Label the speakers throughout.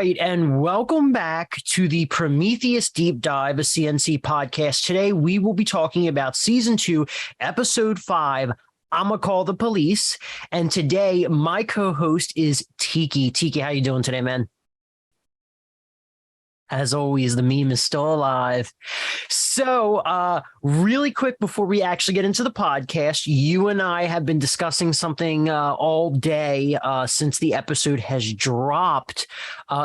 Speaker 1: right, and welcome back to the Prometheus Deep Dive, a CNC podcast. Today, we will be talking about Season 2, Episode 5, I'ma Call the Police. And today, my co-host is Tiki. Tiki, how you doing today, man? As always, the meme is still alive. So, really quick before we actually get into the podcast, you and I have been discussing something all day since the episode has dropped.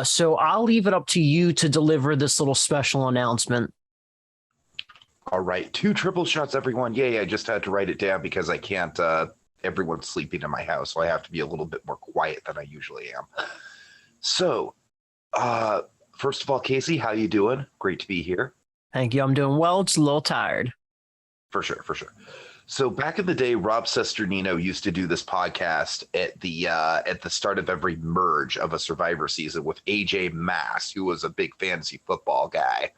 Speaker 1: So I'll leave it up to you to deliver this little special announcement.
Speaker 2: All right. 2 triple shots, everyone. Yay, I just had to write it down because I can't. Everyone's sleeping in my house, so I have to be a little bit more quiet than I usually am. So, first of all, Casey, how you doing? Great to be here.
Speaker 1: Thank you. I'm doing well. Just a little tired.
Speaker 2: For sure. So back in the day, Rob Sesternino used to do this podcast at the start of every merge of a Survivor season with AJ Mass, who was a big fantasy football guy.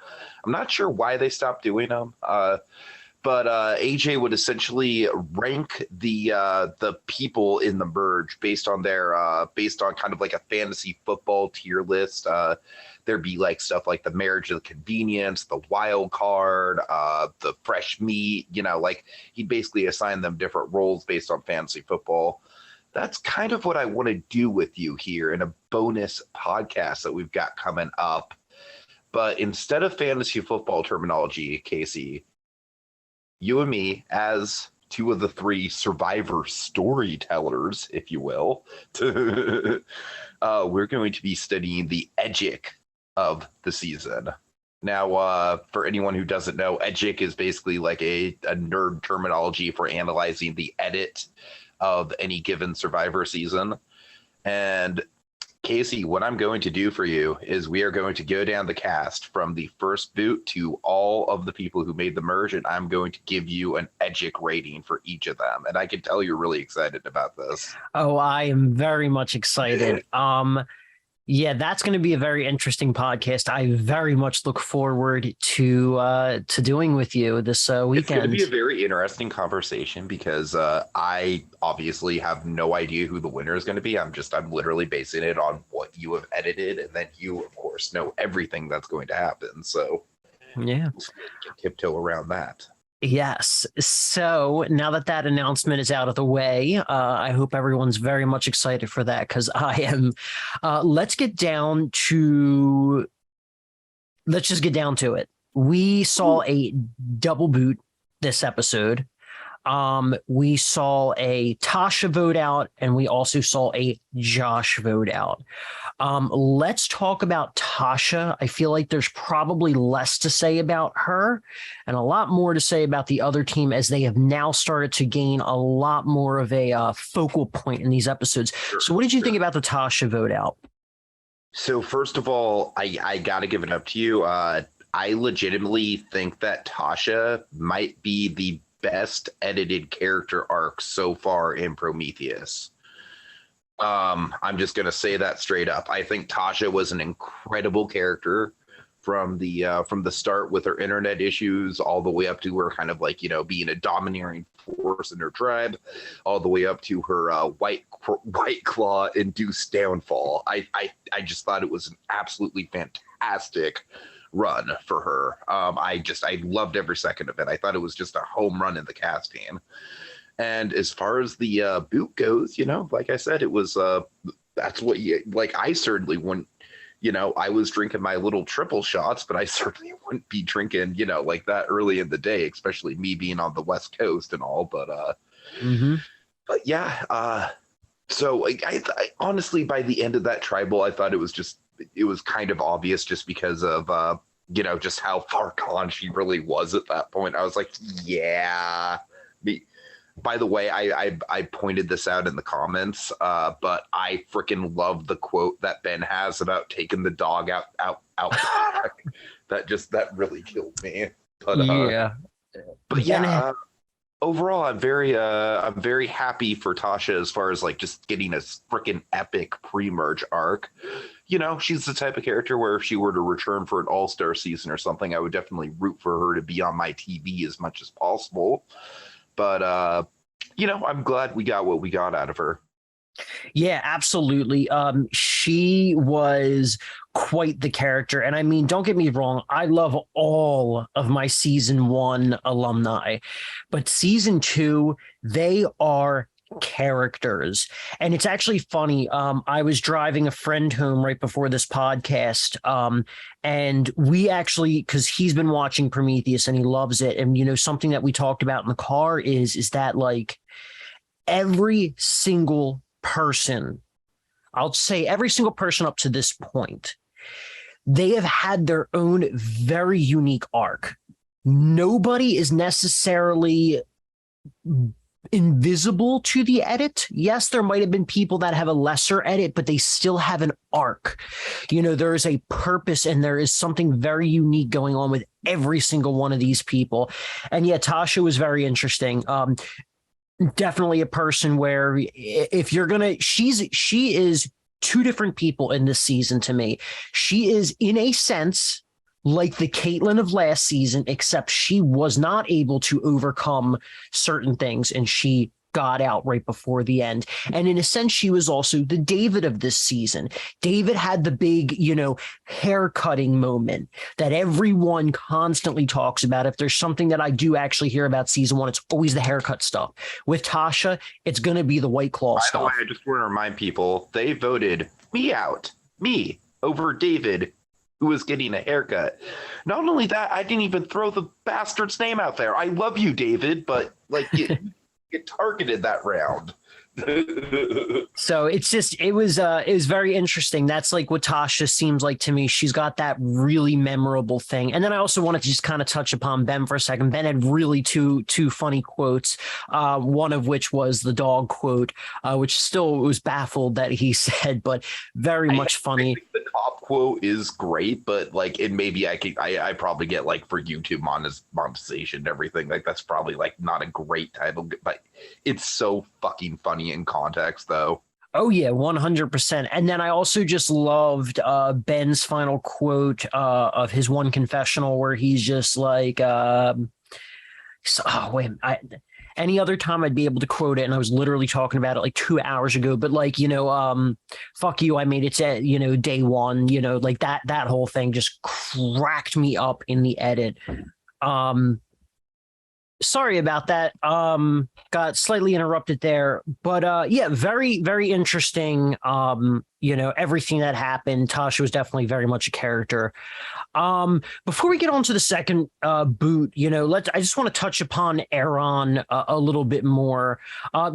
Speaker 2: I'm not sure why they stopped doing them, but AJ would essentially rank the people in the merge based on kind of like a fantasy football tier list. There'd be like stuff like the marriage of the convenience, the wild card, the fresh meat, like he'd basically assign them different roles based on fantasy football. That's kind of what I want to do with you here in a bonus podcast that we've got coming up. But instead of fantasy football terminology, Casey, you and me, as 2 of the 3 Survivor storytellers, if you will, we're going to be studying the edgic of the season. Now, for anyone who doesn't know, edgic is basically like a nerd terminology for analyzing the edit of any given Survivor season. And Casey, what I'm going to do for you is we are going to go down the cast from the first boot to all of the people who made the merge, and I'm going to give you an edgic rating for each of them. And I can tell you're really excited about this.
Speaker 1: Oh, I am very much excited. Yeah, that's going to be a very interesting podcast. I very much look forward to doing with you this weekend.
Speaker 2: It's going to be a very interesting conversation because I obviously have no idea who the winner is going to be. I'm literally basing it on what you have edited, and then you, of course, know everything that's going to happen. So
Speaker 1: yeah,
Speaker 2: we can tiptoe around that.
Speaker 1: Yes. So now that announcement is out of the way, I hope everyone's very much excited for that because I am. Let's just get down to it. We saw a double boot this episode. We saw a Tasha vote out, and we also saw a Josh vote out. Let's talk about Tasha. I feel like there's probably less to say about her and a lot more to say about the other team as they have now started to gain a lot more of a focal point in these episodes. So what did you think about the Tasha vote out?
Speaker 2: So first of all, I got to give it up to you. I legitimately think that Tasha might be the best edited character arc so far in Prometheus. I'm just going to say that straight up. I think Tasha was an incredible character from the start with her internet issues all the way up to her kind of like, being a domineering force in her tribe, all the way up to her white claw induced downfall. I just thought it was an absolutely fantastic run for her. I loved every second of it. I thought it was just a home run in the casting. And as far as the boot goes, like I said, it was that's what I certainly wouldn't, I was drinking my little triple shots, but I certainly wouldn't be drinking, like that early in the day, especially me being on the West Coast and all. But but yeah, so I honestly, by the end of that tribal, I thought it was kind of obvious just because of just how far gone she really was at that point. I was like, yeah. By the way, I pointed this out in the comments, but I freaking love the quote that Ben has about taking the dog out. that really killed me. But yeah. Overall, I'm very happy for Tasha as far as like just getting a freaking epic pre-merge arc. She's the type of character where if she were to return for an all-star season or something, I would definitely root for her to be on my TV as much as possible. But, I'm glad we got what we got out of her.
Speaker 1: Yeah, absolutely. She was quite the character. And I mean, don't get me wrong, I love all of my season 1 alumni, but season 2, they are characters. And it's actually funny. I was driving a friend home right before this podcast. And we actually, because he's been watching Prometheus and he loves it. And, you know, something that we talked about in the car is that, like, every single person, I'll say every single person up to this point, they have had their own very unique arc. Nobody is necessarily invisible to the edit. Yes, there might have been people that have a lesser edit, but they still have an arc. You know, there is a purpose and there is something very unique going on with every single one of these people. And yeah, Tasha was very interesting. Definitely a person where if you're gonna, she is two different people in this season to me. She is, in a sense, like the Caitlyn of last season, except she was not able to overcome certain things and she got out right before the end. And in a sense, she was also the David of this season. David had the big, you know, hair cutting moment that everyone constantly talks about. If there's something that I do actually hear about season 1, it's always the haircut stuff. With Tasha, it's going to be the White Claw stuff.
Speaker 2: By the way, I just want to remind people, they voted me out, me over David, who was getting a haircut. Not only that, I didn't even throw the bastard's name out there. I love you, David, but like get targeted that round.
Speaker 1: So it's just, it was very interesting. That's like what Tasha seems like to me. She's got that really memorable thing. And then I also wanted to just kind of touch upon Ben for a second. Ben had really two funny quotes. One of which was the dog quote, which still was baffled that he said, but very much funny.
Speaker 2: I think the cop quote is great, but like it maybe I probably get like for YouTube monetization and everything. Like that's probably like not a great title, but it's so fucking funny in context though.
Speaker 1: Oh yeah, 100%. And then I also just loved Ben's final quote of his one confessional where he's just like, any other time I'd be able to quote it, and I was literally talking about it like 2 hours ago, but like, you know, fuck you, I made it to, you know, day one, you know, like that whole thing just cracked me up in the edit. Sorry about that. Got slightly interrupted there, but yeah, very, very interesting. You know, everything that happened. Tasha was definitely very much a character. Before we get on to the second boot, you know, I just want to touch upon Aaron a little bit more.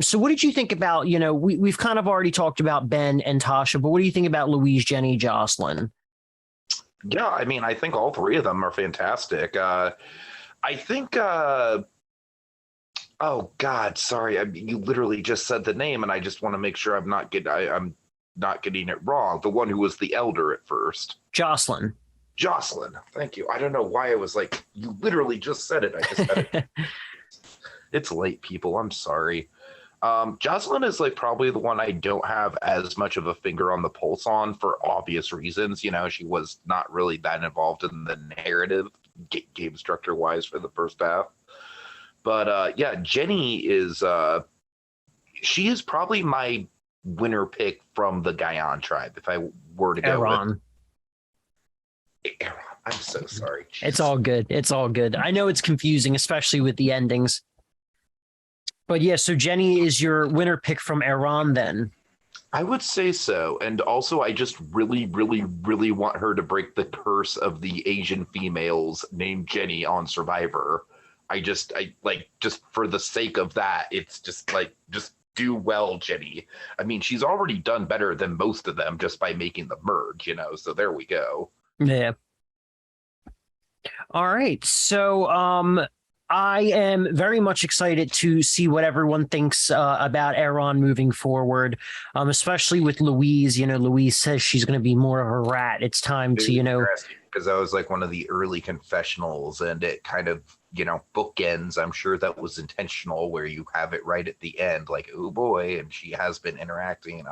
Speaker 1: So what did you think about, you know, we've kind of already talked about Ben and Tasha, but what do you think about Louise, Jenny, Jocelyn?
Speaker 2: Yeah, I mean, I think all three of them are fantastic. I think oh God, sorry. You literally just said the name, and I just want to make sure I'm not getting it wrong. The one who was the elder at first.
Speaker 1: Jocelyn.
Speaker 2: Thank you. I don't know why I was like, you literally just said it. I just said it. It's late, people. I'm sorry. Jocelyn is like probably the one I don't have as much of a finger on the pulse on for obvious reasons. You know, she was not really that involved in the narrative game structure wise for the first half. But yeah, Jenny is she is probably my winner pick from the Gaian tribe if I were to go
Speaker 1: Aaron.
Speaker 2: Aaron. I'm so sorry. Jesus.
Speaker 1: It's all good. It's all good. I know it's confusing, especially with the endings. But yeah, so Jenny is your winner pick from Aaron then.
Speaker 2: I would say so. And also I just really, really, really want her to break the curse of the Asian females named Jenny on Survivor. I like, just for the sake of that, it's just like, just do well, Jenny. I mean, she's already done better than most of them just by making the merge, you know, so there we go.
Speaker 1: Yeah. All right. So I am very much excited to see what everyone thinks about Aaron moving forward, especially with Louise. You know, Louise says she's going to be more of a rat. It's time to, you know.
Speaker 2: Because that was like one of the early confessionals and it kind of, you know, bookends. I'm sure that was intentional where you have it right at the end, like, oh boy, and she has been interacting.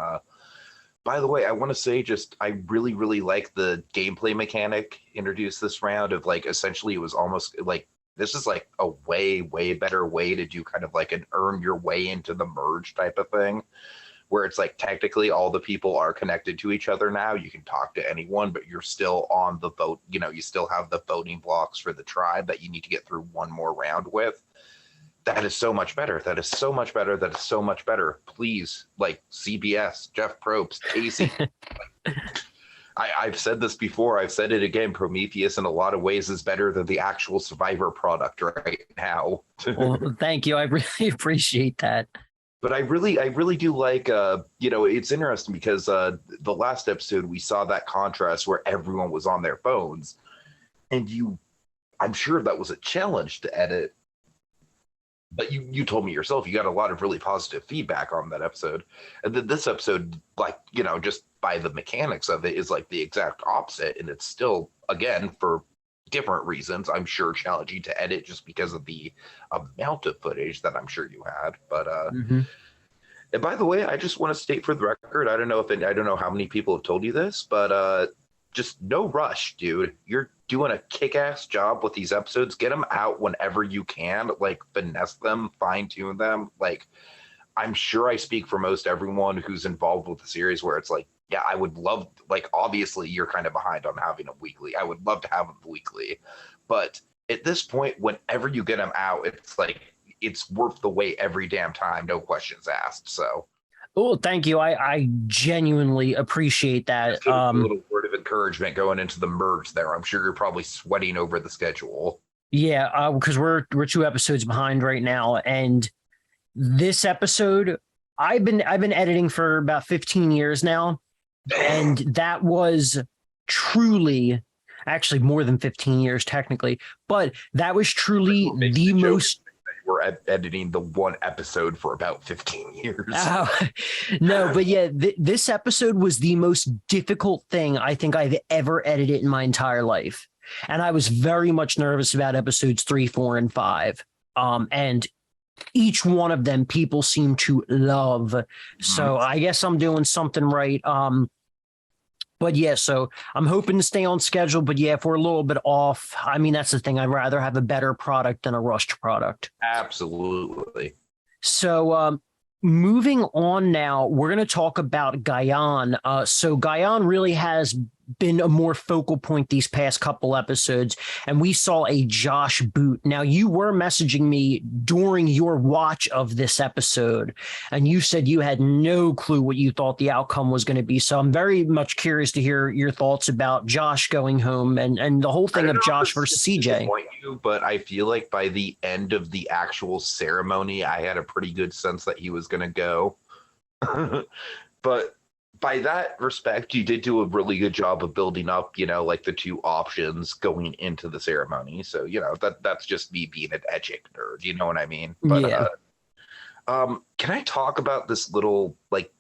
Speaker 2: By the way, I want to say just I really, really like the gameplay mechanic introduced this round of like essentially it was almost like this is like a way, way better way to do kind of like an earn your way into the merge type of thing, where it's like technically all the people are connected to each other now. You can talk to anyone, but you're still on the vote. You know, you still have the voting blocks for the tribe that you need to get through one more round with. That is so much better. That is so much better. That is so much better. Please, like CBS, Jeff Probst, Casey. I've said this before. I've said it again. Prometheus, in a lot of ways, is better than the actual Survivor product right now.
Speaker 1: Well, thank you. I really appreciate that.
Speaker 2: But I really do like, you know, it's interesting because the last episode we saw that contrast where everyone was on their phones, and I'm sure that was a challenge to edit. But you told me yourself you got a lot of really positive feedback on that episode, and then this episode, like, you know, just by the mechanics of it, is like the exact opposite, and it's still, again, for different reasons, I'm sure challenging to edit just because of the amount of footage that I'm sure you had. But and by the way, I just want to state for the record, I don't know how many people have told you this, but just no rush, dude. You're doing a kick-ass job with these episodes. Get them out whenever you can, like finesse them, fine-tune them. Like, I'm sure I speak for most everyone who's involved with the series where it's like, yeah, I would love, like, obviously you're kind of behind on having a weekly. I would love to have them weekly. But at this point, whenever you get them out, it's like, it's worth the wait every damn time, no questions asked. So.
Speaker 1: Oh, thank you. I genuinely appreciate that.
Speaker 2: A little word of encouragement going into the merge there. I'm sure you're probably sweating over the schedule.
Speaker 1: Yeah, because we're 2 episodes behind right now, and this episode, I've been editing for about 15 years now, and that was truly, actually more than 15 years technically, but that was truly the most.
Speaker 2: We're editing the one episode for about 15 years.
Speaker 1: No, but yeah, this episode was the most difficult thing I think I've ever edited in my entire life. And I was very much nervous about episodes 3, 4, and 5. And each one of them people seem to love. So I guess I'm doing something right. But yeah, so I'm hoping to stay on schedule. But yeah, if we're a little bit off, I mean, that's the thing. I'd rather have a better product than a rushed product.
Speaker 2: Absolutely.
Speaker 1: So moving on now, we're going to talk about Gaian. So Gaian really has been a more focal point these past couple episodes, and we saw a Josh boot. Now, you were messaging me during your watch of this episode, and you said you had no clue what you thought the outcome was going to be. So I'm very much curious to hear your thoughts about Josh going home and the whole thing of Josh versus CJ.
Speaker 2: But I feel like by the end of the actual ceremony, I had a pretty good sense that he was going to go. But by that respect, you did do a really good job of building up, you know, like the 2 options going into the ceremony. So, you know, that's just me being an edgic nerd. You know what I mean? But
Speaker 1: yeah.
Speaker 2: Can I talk about this little like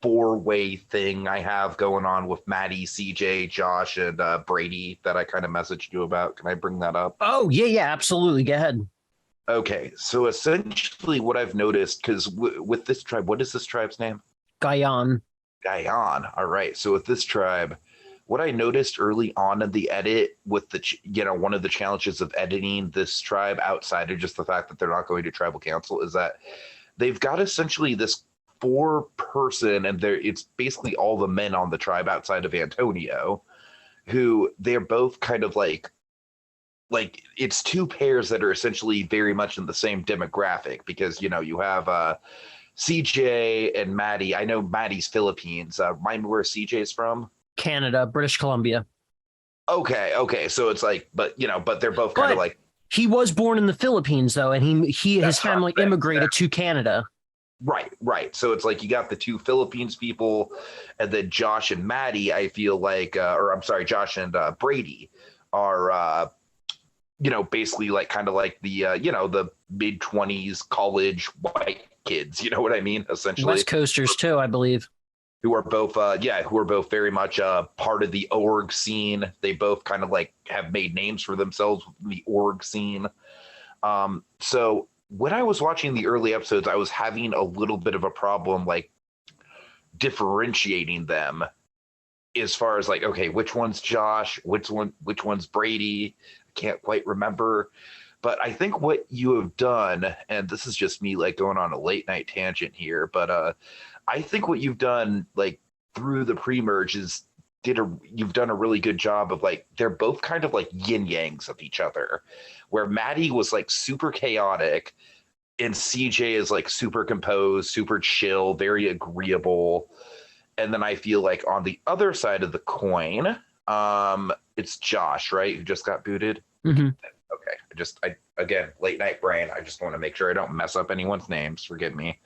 Speaker 2: 4-way thing I have going on with Maddie, CJ, Josh, and Brady that I kind of messaged you about? Can I bring that up?
Speaker 1: Oh, yeah, absolutely. Go ahead.
Speaker 2: Okay, so essentially what I've noticed, because with this tribe, what is this tribe's name?
Speaker 1: Gaian.
Speaker 2: All right. So with this tribe, what I noticed early on in the edit with the, you know, one of the challenges of editing this tribe outside of just the fact that they're not going to tribal council is that they've got essentially this 4-person, and it's basically all the men on the tribe outside of Antonio, who they're both kind of like it's 2 pairs that are essentially very much in the same demographic, because, you know, you have CJ and Maddie. I know Maddie's Philippines. Remind me where CJ is from?
Speaker 1: Canada, British Columbia.
Speaker 2: Okay. So it's like, but you know, but they're both kind of like.
Speaker 1: He was born in the Philippines though, and his family immigrated to Canada.
Speaker 2: Right. So it's like you got the 2 Philippines people, and then Josh and Maddie, I feel like, or I'm sorry, Josh and Brady are, you know, basically like kind of like the, you know, the mid-20s college white kids, you know what I mean? Essentially.
Speaker 1: West Coasters too, I believe.
Speaker 2: Who are both, very much part of the org scene. They both kind of like have made names for themselves in the org scene. So when I was watching the early episodes, I was having a little bit of a problem, like differentiating them as far as like, okay, which one's Josh, which one's Brady? I can't quite remember. But I think what you have done, and this is just me like going on a late night tangent here, but I think what you've done like through the pre-merge is you've done a really good job of like they're both kind of like yin yangs of each other, where Maddie was like super chaotic and CJ is like super composed, super chill, very agreeable. And then I feel like on the other side of the coin, it's Josh, right, who just got booted.
Speaker 1: Mm-hmm.
Speaker 2: Okay, I again, late night brain. I just want to make sure I don't mess up anyone's names. Forgive me.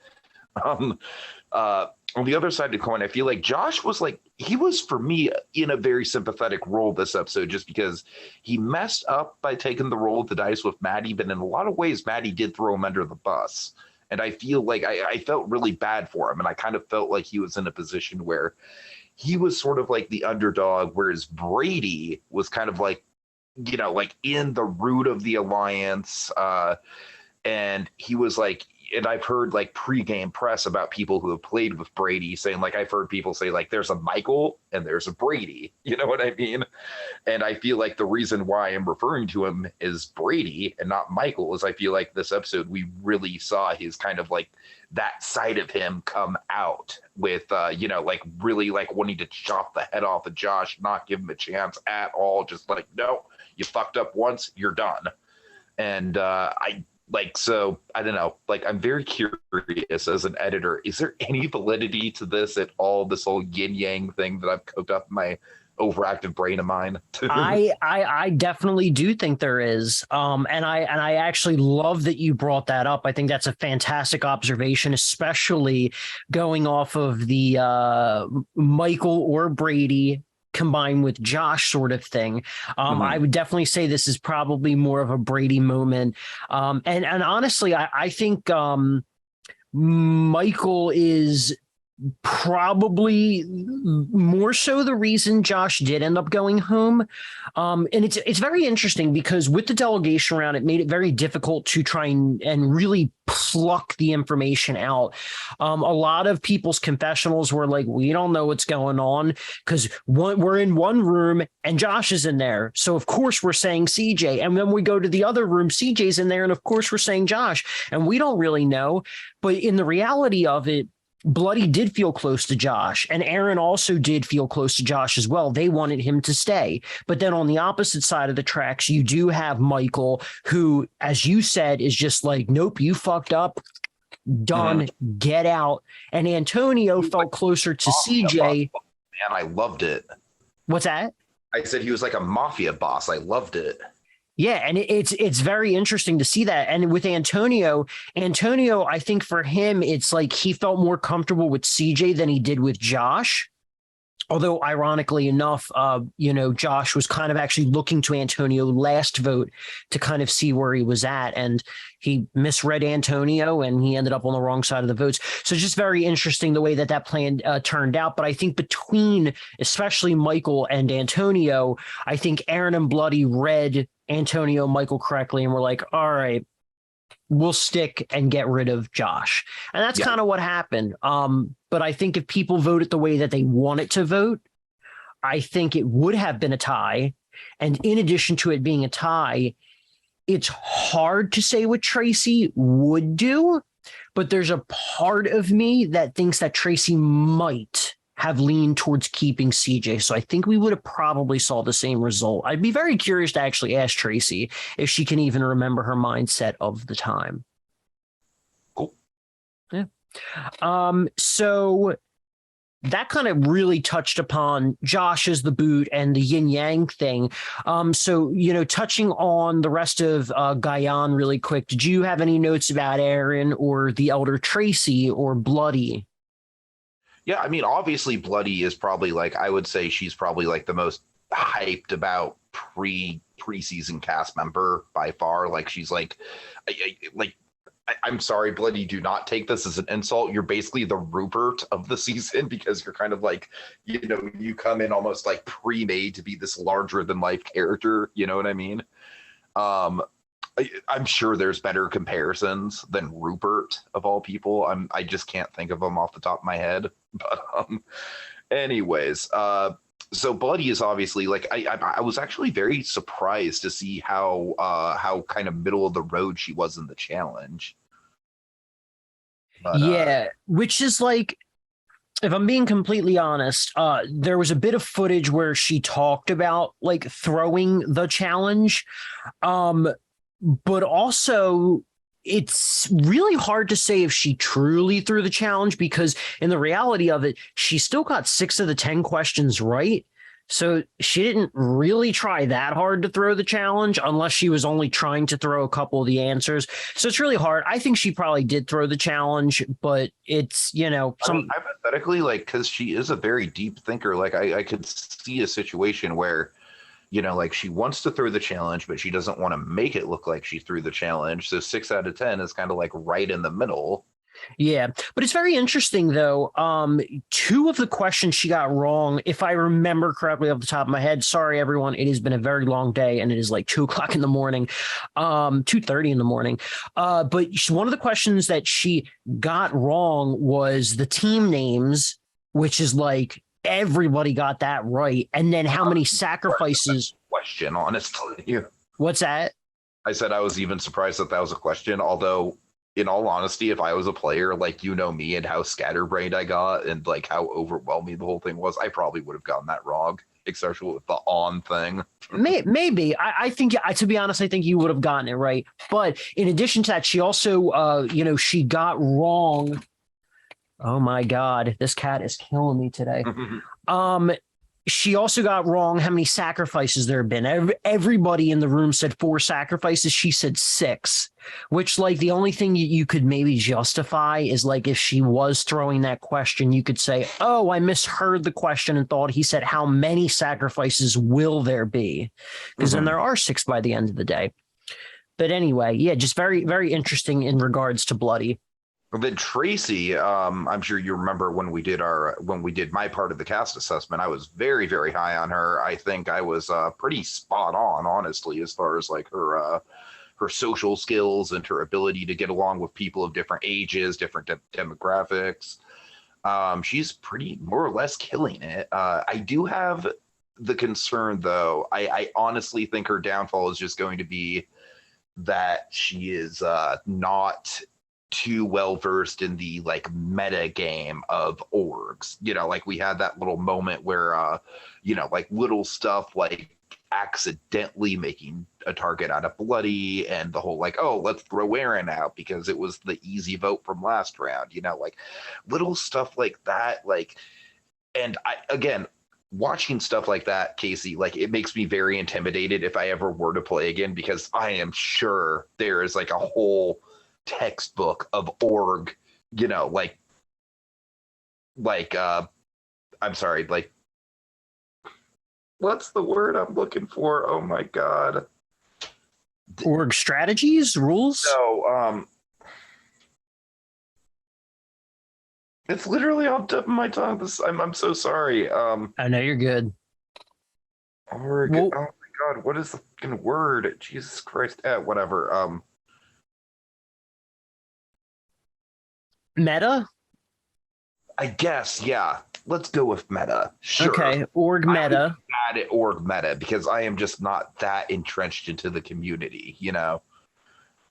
Speaker 2: On the other side of the coin, I feel like Josh was like, he was for me in a very sympathetic role this episode, just because he messed up by taking the roll of the dice with Maddie, but in a lot of ways, Maddie did throw him under the bus. And I feel like I felt really bad for him. And I kind of felt like he was in a position where he was sort of like the underdog, whereas Brady was kind of like, you know, like in the root of the alliance. And he was like, and I've heard like pregame press about people who have played with Brady saying, like, I've heard people say like there's a Michael and there's a Brady, you know what I mean? And I feel like the reason why I'm referring to him as Brady and not Michael is I feel like this episode we really saw his kind of like that side of him come out with you know, like really like wanting to chop the head off of Josh, not give him a chance at all, just like, no, you fucked up once, you're done. And so I don't know, like, I'm very curious as an editor, is there any validity to this at all, this whole yin yang thing that I've cooked up in my overactive brain of mine?
Speaker 1: I definitely do think there is. And I actually love that you brought that up. I think that's a fantastic observation, especially going off of the Michael or Brady combined with Josh sort of thing. I would definitely say this is probably more of a Brady moment. And honestly, I think Michael is probably more so the reason Josh did end up going home. And it's very interesting because with the delegation round, it made it very difficult to try and really pluck the information out. A lot of people's confessionals were like, we don't know what's going on because we're in one room and Josh is in there. So of course we're saying CJ. And then we go to the other room, CJ's in there. And of course we're saying Josh. And we don't really know. But in the reality of it, Bloody did feel close to Josh, and Aaron also did feel close to Josh as well. They wanted him to stay. But then on the opposite side of the tracks, you do have Michael, who, as you said, is just like, nope, you fucked up. Done. Get out. And Antonio felt closer to CJ.
Speaker 2: Man, I loved it.
Speaker 1: What's that?
Speaker 2: I said he was like a mafia boss. I loved it.
Speaker 1: Yeah, and it's very interesting to see that. And with Antonio, I think for him, it's like he felt more comfortable with CJ than he did with Josh. Although, ironically enough, Josh was kind of actually looking to Antonio last vote to kind of see where he was at. And he misread Antonio and he ended up on the wrong side of the votes. So just very interesting the way that plan turned out. But I think between especially Michael and Antonio, I think Aaron and Bloody read Antonio and Michael correctly and were like, all right, we'll stick and get rid of Josh. And that's kind of what happened. But I think if people voted the way that they wanted to vote, I think it would have been a tie. And in addition to it being a tie, it's hard to say what Tracy would do, but there's a part of me that thinks that Tracy might have leaned towards keeping CJ. So I think we would have probably saw the same result. I'd be very curious to actually ask Tracy if she can even remember her mindset of the time.
Speaker 2: Cool.
Speaker 1: Yeah. So that kind of really touched upon Josh as the boot and the yin yang thing. So, touching on the rest of Gaian really quick, did you have any notes about Aaron or the elder Tracy or Bloody?
Speaker 2: Yeah, I mean, obviously Bloody is probably like, I would say she's probably like the most hyped about preseason cast member by far. Like she's like, I'm sorry, Bloody, do not take this as an insult. You're basically the Rupert of the season because you're kind of like, you come in almost like pre-made to be this larger than life character. You know what I mean? I'm sure there's better comparisons than Rupert of all people. I just can't think of them off the top of my head. But anyways, So Bloody is obviously like I was actually very surprised to see how kind of middle of the road she was in the challenge. But
Speaker 1: Yeah, which is like, if I'm being completely honest, there was a bit of footage where she talked about like throwing the challenge. But also it's really hard to say if she truly threw the challenge, because in the reality of it, she still got 6 of the 10 questions right. So she didn't really try that hard to throw the challenge, unless she was only trying to throw a couple of the answers. So it's really hard. I think she probably did throw the challenge, but it's,
Speaker 2: I mean, hypothetically, like, because she is a very deep thinker, like I could see a situation where, like she wants to throw the challenge, but she doesn't want to make it look like she threw the challenge. So 6 out of 10 is kind of like right in the middle.
Speaker 1: Yeah, but it's very interesting though. 2 of the questions she got wrong, if I remember correctly off the top of my head. Sorry, everyone. It has been a very long day, and it is like 2:00 in the morning, 2:30 in the morning. But one of the questions that she got wrong was the team names, which is like everybody got that right, and then how many sacrifices.
Speaker 2: Question, honestly.
Speaker 1: What's that?
Speaker 2: I said I was even surprised that was a question, although in all honesty, if I was a player, like, me and how scatterbrained I got and like how overwhelming the whole thing was, I probably would have gotten that wrong, especially with the on thing.
Speaker 1: Maybe. I think, to be honest, I think you would have gotten it right. But in addition to that, she also, she got wrong. Oh my God, this cat is killing me today. She also got wrong how many sacrifices there have been. Everybody in the room said 4 sacrifices. She said 6, which, like, the only thing you could maybe justify is like if she was throwing that question, you could say, oh, I misheard the question and thought he said how many sacrifices will there be? Because then there are 6 by the end of the day. But anyway, yeah, just very, very interesting in regards to Bloody.
Speaker 2: Then Tracy, I'm sure you remember when we did my part of the cast assessment, I was very, very high on her. I think I was pretty spot on, honestly, as far as like her social skills and her ability to get along with people of different ages, different demographics. She's pretty more or less killing it. I do have the concern, though. I honestly think her downfall is just going to be that she is not too well versed in the like meta game of orgs. Like we had that little moment where like little stuff like accidentally making a target out of Bloody, and the whole like, oh, let's throw Aaron out because it was the easy vote from last round, like little stuff like that. Like, and again, watching stuff like that, Casey, like it makes me very intimidated if I ever were to play again, because I am sure there is like a whole textbook of org, I'm sorry, like, what's the word I'm looking for? Oh my God.
Speaker 1: Org strategies, rules?
Speaker 2: No, it's literally off the tip of my tongue. I'm so sorry.
Speaker 1: I know you're good.
Speaker 2: Org, oh my God, what is the fucking word? Jesus Christ. Whatever.
Speaker 1: Meta?
Speaker 2: I guess, yeah. Let's go with meta. Sure.
Speaker 1: Okay, org meta.
Speaker 2: I'm bad at org meta because I am just not that entrenched into the community,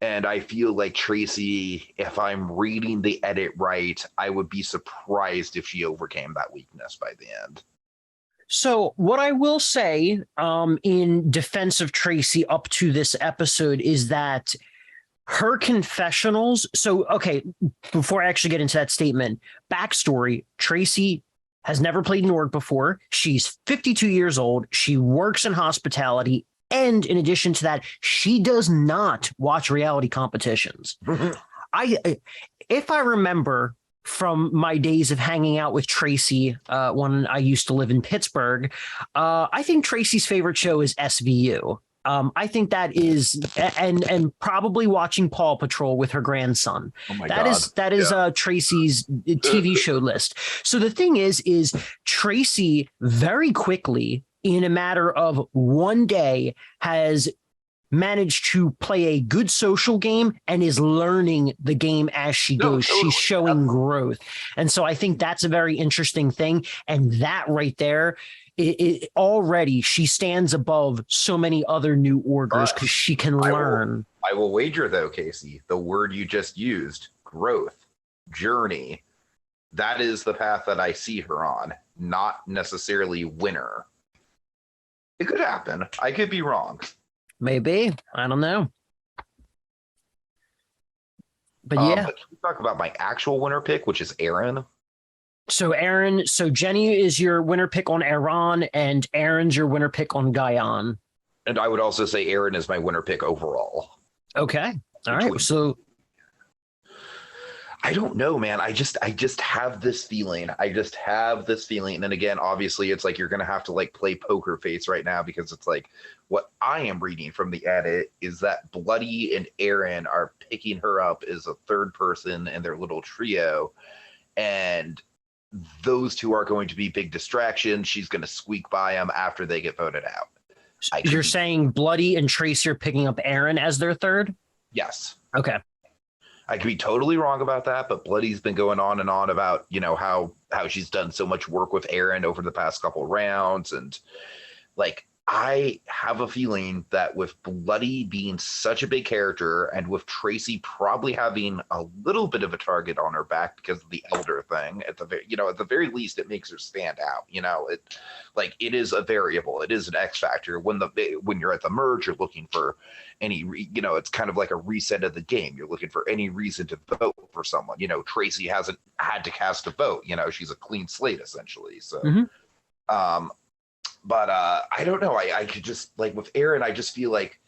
Speaker 2: And I feel like Tracy, if I'm reading the edit right, I would be surprised if she overcame that weakness by the end.
Speaker 1: So what I will say in defense of Tracy up to this episode is that her confessionals. So, okay, before I actually get into that statement, backstory: Tracy has never played an org before. She's 52 years old. She works in hospitality. And in addition to that, she does not watch reality competitions. If I remember from my days of hanging out with Tracy when I used to live in Pittsburgh, I think Tracy's favorite show is SVU. I think that is, and probably watching Paw Patrol with her grandson. Oh my God. That is Tracy's TV show list. So the thing is Tracy very quickly, in a matter of one day, has managed to play a good social game and is learning the game as she goes.
Speaker 2: Totally.
Speaker 1: She's showing growth. And so I think that's a very interesting thing. And that right there, it already she stands above so many other new orders because she can learn.
Speaker 2: I will wager, though, Casey, the word you just used, growth, journey, that is the path that I see her on, not necessarily winner. It could happen. I could be wrong.
Speaker 1: Maybe. I don't know. But yeah.
Speaker 2: But can we talk about my actual winner pick, which is Aaron?
Speaker 1: So Jenny is your winner pick on Aaron, and Aaron's your winner pick on Gaian.
Speaker 2: And I would also say Aaron is my winner pick overall.
Speaker 1: Okay. All right. So
Speaker 2: I don't know, man. I just have this feeling. And then again, obviously it's like you're gonna have to like play poker face right now, because it's like what I am reading from the edit is that Bloody and Aaron are picking her up as a third person in their little trio, and those two are going to be big distractions. She's going to squeak by them after they get voted out.
Speaker 1: You're saying Bloody and Tracy are picking up Aaron as their third?
Speaker 2: Yes.
Speaker 1: Okay.
Speaker 2: I could be totally wrong about that, but Bloody's been going on and on about, how she's done so much work with Aaron over the past couple rounds. And like, I have a feeling that with Bloody being such a big character and with Tracy probably having a little bit of a target on her back because of the elder thing, at the very least, it makes her stand out. It is a variable. It is an X factor. When you're at the merge, you're looking for any, it's kind of like a reset of the game. You're looking for any reason to vote for someone. Tracy hasn't had to cast a vote. She's a clean slate essentially. So, But I don't know. I could just, like, with Aaron, I just feel like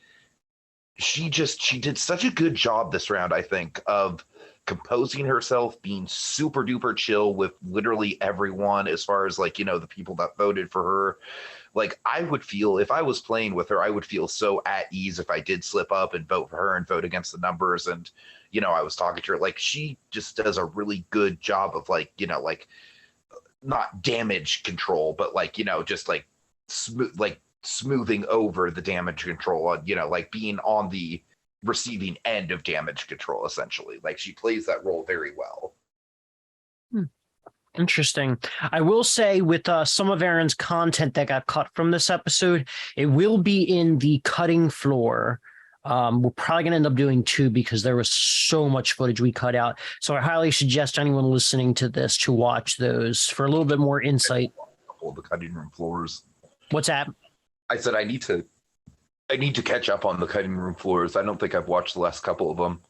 Speaker 2: she did such a good job this round, I think, of composing herself, being super duper chill with literally everyone as far as like, the people that voted for her. Like, I would feel, if I was playing with her, I would feel so at ease if I did slip up and vote for her and vote against the numbers. And, I was talking to her, like, she just does a really good job of like, not damage control, but like, just like, smoothing over the damage control, like being on the receiving end of damage control, essentially. Like, she plays that role very well.
Speaker 1: Interesting. I will say with some of Aaron's content that got cut from this episode, it will be in the cutting floor. We're probably going to end up doing 2 because there was so much footage we cut out. So I highly suggest anyone listening to this to watch those for a little bit more insight.
Speaker 2: The cutting room floors.
Speaker 1: What's that? I
Speaker 2: said I need to catch up on the cutting room floors. I don't think I've watched the last couple of them.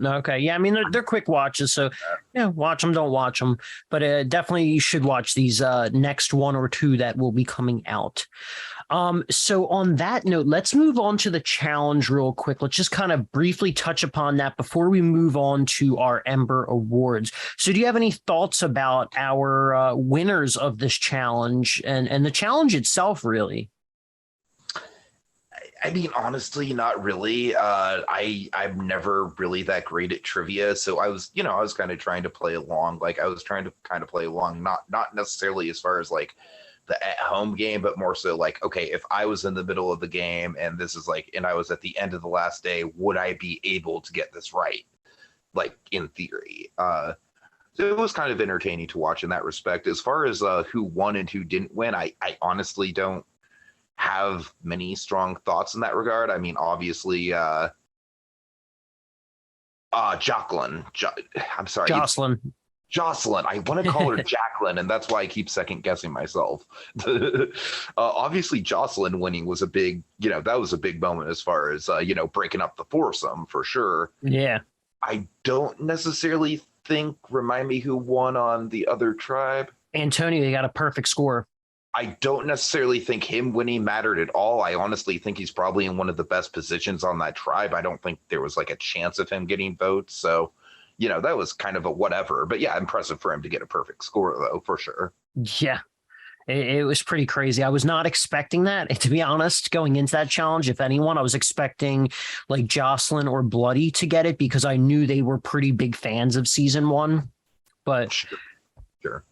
Speaker 1: Okay. Yeah, I mean, they're quick watches, so watch them, don't watch them. But definitely you should watch these next 1 or 2 that will be coming out. So on that note, let's move on to the challenge real quick. Let's just kind of briefly touch upon that before we move on to our Ember Awards. So do you have any thoughts about our winners of this challenge and the challenge itself, really?
Speaker 2: I mean, honestly, not really. I'm never really that great at trivia, so I was kind of trying to play along. Like, I was trying to kind of play along, not necessarily as far as like the at-home game, but more so like, okay, if I was in the middle of the game and this is like, and I was at the end of the last day, would I be able to get this right? Like, in theory. So it was kind of entertaining to watch in that respect. As far as who won and who didn't win, I honestly don't have many strong thoughts in that regard. I mean, obviously, Jacqueline. I'm sorry. Jocelyn. I want to call her Jacqueline, and that's why I keep second guessing myself. Obviously, Jocelyn winning was a big, that was a big moment as far as, breaking up the foursome for sure.
Speaker 1: Yeah.
Speaker 2: I don't necessarily think, remind me who won on the other tribe.
Speaker 1: Antonio, he got a perfect score.
Speaker 2: I don't necessarily think him winning mattered at all. I honestly think he's probably in one of the best positions on that tribe. I don't think there was like a chance of him getting votes. So, that was kind of a whatever. But yeah, impressive for him to get a perfect score, though, for sure.
Speaker 1: Yeah, it was pretty crazy. I was not expecting that, to be honest, going into that challenge. If anyone, I was expecting like Jocelyn or Bloody to get it because I knew they were pretty big fans of season 1. But
Speaker 2: sure.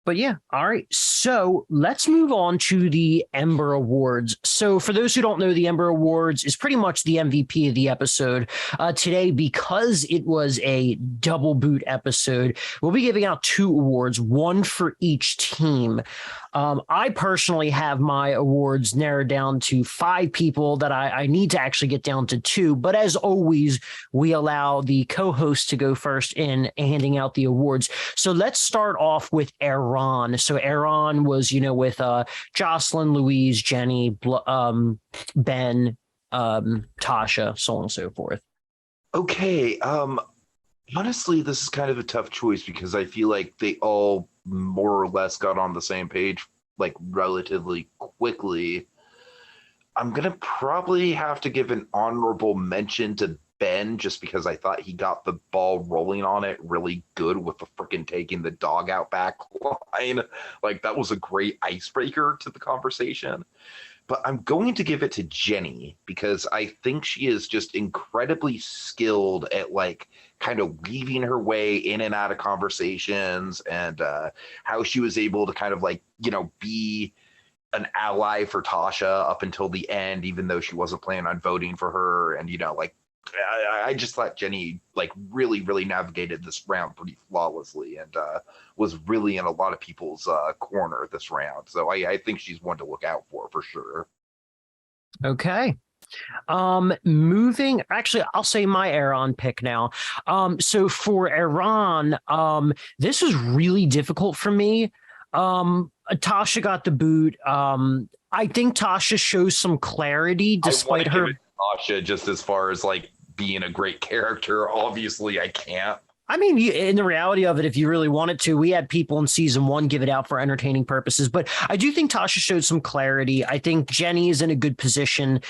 Speaker 1: But yeah, all right. So let's move on to the Ember Awards. So for those who don't know, the Ember Awards is pretty much the MVP of the episode. Today, because it was a double boot episode, we'll be giving out 2 awards, one for each team. I personally have my awards narrowed down to 5 people that I need to actually get down to 2. But as always, we allow the co-host to go first in handing out the awards. So let's start off with Aaron. So Aaron was, with Jocelyn, Louise, Jenny, Ben, Tasha, so on and so forth.
Speaker 2: Okay. Honestly, this is kind of a tough choice because I feel like they all more or less got on the same page like relatively quickly. I'm gonna probably have to give an honorable mention to Ben just because I thought he got the ball rolling on it really good with the freaking taking the dog out back line. Like that was a great icebreaker to the conversation. But I'm going to give it to Jenny because I think she is just incredibly skilled at like kind of weaving her way in and out of conversations and how she was able to kind of like, be an ally for Tasha up until the end, even though she wasn't planning on voting for her. And, I just thought Jenny like really, really navigated this round pretty flawlessly and was really in a lot of people's corner this round. So I think she's one to look out for sure.
Speaker 1: Okay. I'll say my Aaron pick now. So for Aaron, this was really difficult for me. Tasha got the boot. I think Tasha shows some clarity despite her.
Speaker 2: Tasha, just as far as like being a great character, obviously I can't.
Speaker 1: I mean, in the reality of it, if you really wanted to, we had people in season 1 give it out for entertaining purposes. But I do think Tasha showed some clarity. I think Jenny is in a good position.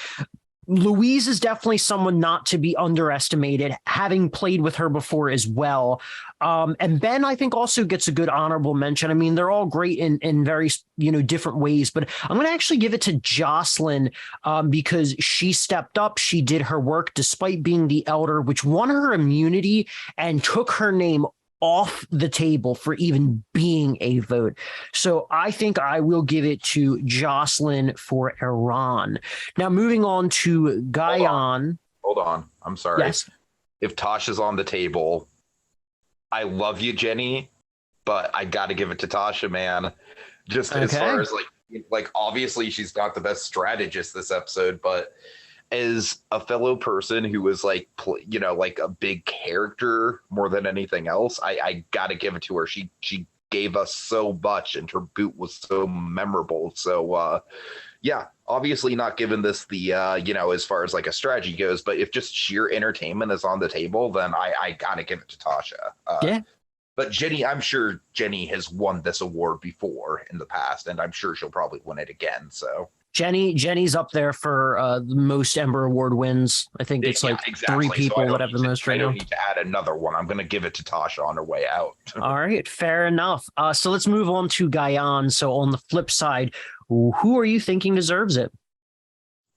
Speaker 1: Louise is definitely someone not to be underestimated, having played with her before as well. And Ben, I think, also gets a good honorable mention. I mean, they're all great in very, different ways. But I'm going to actually give it to Jocelyn because she stepped up. She did her work despite being the elder, which won her immunity and took her name off the table for even being a vote. So I think I will give it to Jocelyn for Iran. Now moving on to Gaian.
Speaker 2: Hold on. I'm sorry.
Speaker 1: Yes.
Speaker 2: If Tasha's on the table, I love you, Jenny, but I got to give it to Tasha, man. Just as far as like obviously she's not the best strategist this episode, but as a fellow person who was like a big character more than anything else, I gotta give it to her. She gave us so much and her boot was so memorable. So yeah, obviously not giving this the as far as like a strategy goes, but if just sheer entertainment is on the table, then I gotta give it to Tasha.
Speaker 1: Yeah.
Speaker 2: But Jenny, I'm sure Jenny has won this award before in the past, and I'm sure she'll probably win it again. So
Speaker 1: Jenny's up there for the most Ember Award wins. I think it's exactly. 3 people that have the most right now. I
Speaker 2: don't need to add another one. I'm going to give it to Tasha on her way out.
Speaker 1: All right, fair enough. So let's move on to Gaian. So on the flip side, who are you thinking deserves it?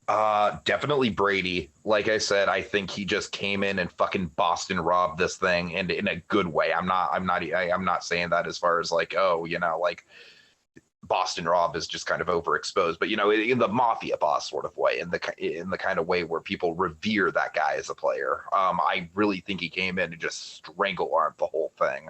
Speaker 2: Definitely Brady. Like I said, I think he just came in and fucking Boston robbed this thing, and in a good way. I'm not saying that as far as like, Boston Rob is just kind of overexposed, but in the mafia boss sort of way, in the kind of way where people revere that guy as a player. I really think he came in and just strangle armed the whole thing.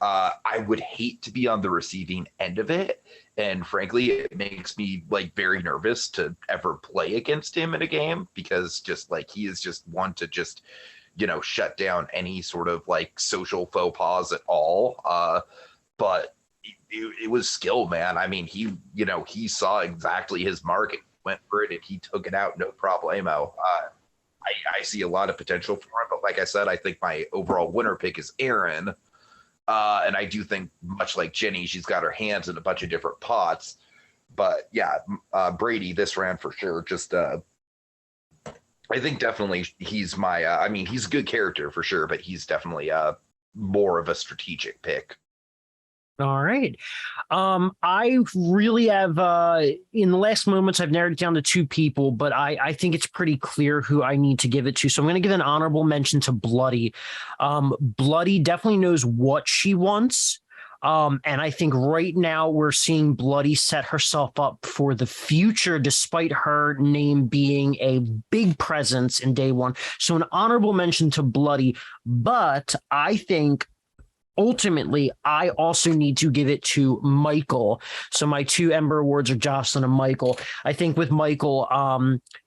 Speaker 2: I would hate to be on the receiving end of it, and frankly, it makes me like very nervous to ever play against him in a game because just like he is just one to just shut down any sort of like social faux pas at all. But it was skill, man. I mean, he saw exactly his mark and went for it, and he took it out no problemo. I see a lot of potential for him, but like I said, I think my overall winner pick is Aaron. And I do think, much like Jenny, she's got her hands in a bunch of different pots. But yeah, Brady this round for sure. Just I think definitely he's my. He's a good character for sure, but he's definitely more of a strategic pick.
Speaker 1: All right. I really have, in the last moments, I've narrowed it down to 2 people, but I think it's pretty clear who I need to give it to. So I'm going to give an honorable mention to Bloody. Bloody definitely knows what she wants. And I think right now we're seeing Bloody set herself up for the future, despite her name being a big presence in day one. So an honorable mention to Bloody, but I think ultimately, I also need to give it to Michael. So my two Ember Awards are Jocelyn and Michael. I think with Michael,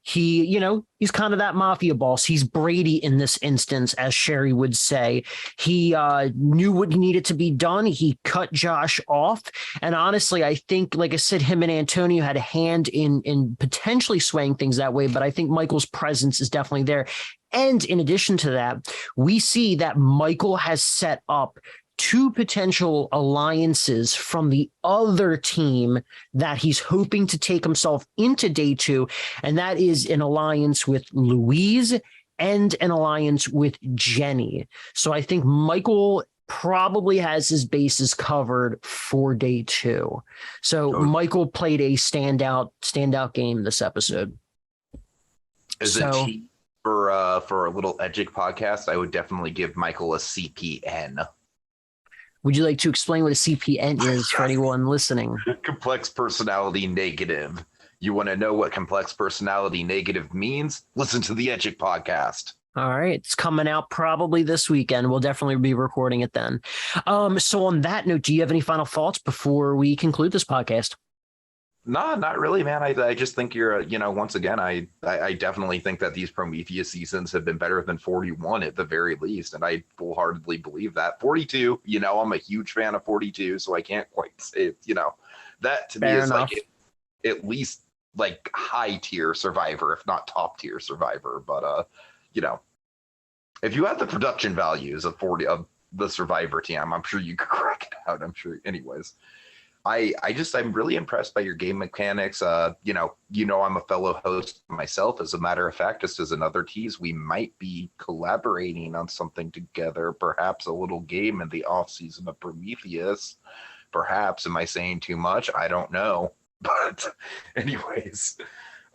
Speaker 1: he's kind of that mafia boss. He's Brady in this instance, as Sherry would say. He knew what needed to be done. He cut Josh off. And honestly, I think, like I said, him and Antonio had a hand in potentially swaying things that way. But I think Michael's presence is definitely there. And in addition to that, we see that Michael has set up two potential alliances from the other team that he's hoping to take himself into day two. And that is an alliance with Louise and an alliance with Jenny. So I think Michael probably has his bases covered for day two. So Michael played a standout game this episode.
Speaker 2: For a little Edgic podcast, I would definitely give Michael a CPN.
Speaker 1: Would you like to explain what a CPN is for anyone listening?
Speaker 2: Complex personality negative. You want to know what complex personality negative means? Listen to the Edgic podcast.
Speaker 1: All right. It's coming out probably this weekend. We'll definitely be recording it then. So on that note, do you have any final thoughts before we conclude this podcast?
Speaker 2: No, not really, man. I just think you're, once again, I definitely think that these Prometheus seasons have been better than 41 at the very least. And I full-heartedly believe that. 42, I'm a huge fan of 42, so I can't quite say, that to me is like at least like high tier Survivor, if not top tier Survivor. But, if you have the production values of 40 of the Survivor team, I'm sure you could crack it out. I'm sure anyways. I'm really impressed by your game mechanics. I'm a fellow host myself. As a matter of fact, just as another tease, we might be collaborating on something together, perhaps a little game in the off season of Prometheus. Perhaps, am I saying too much? I don't know. But anyways,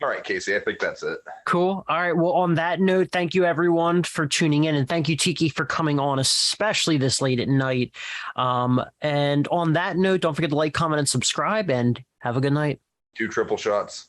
Speaker 2: all right, Casey, I think that's it.
Speaker 1: Cool. All right. Well, on that note, thank you everyone for tuning in, and thank you, Tiki, for coming on, especially this late at night. And on that note, don't forget to like, comment, and subscribe, and have a good night.
Speaker 2: 2 triple shots.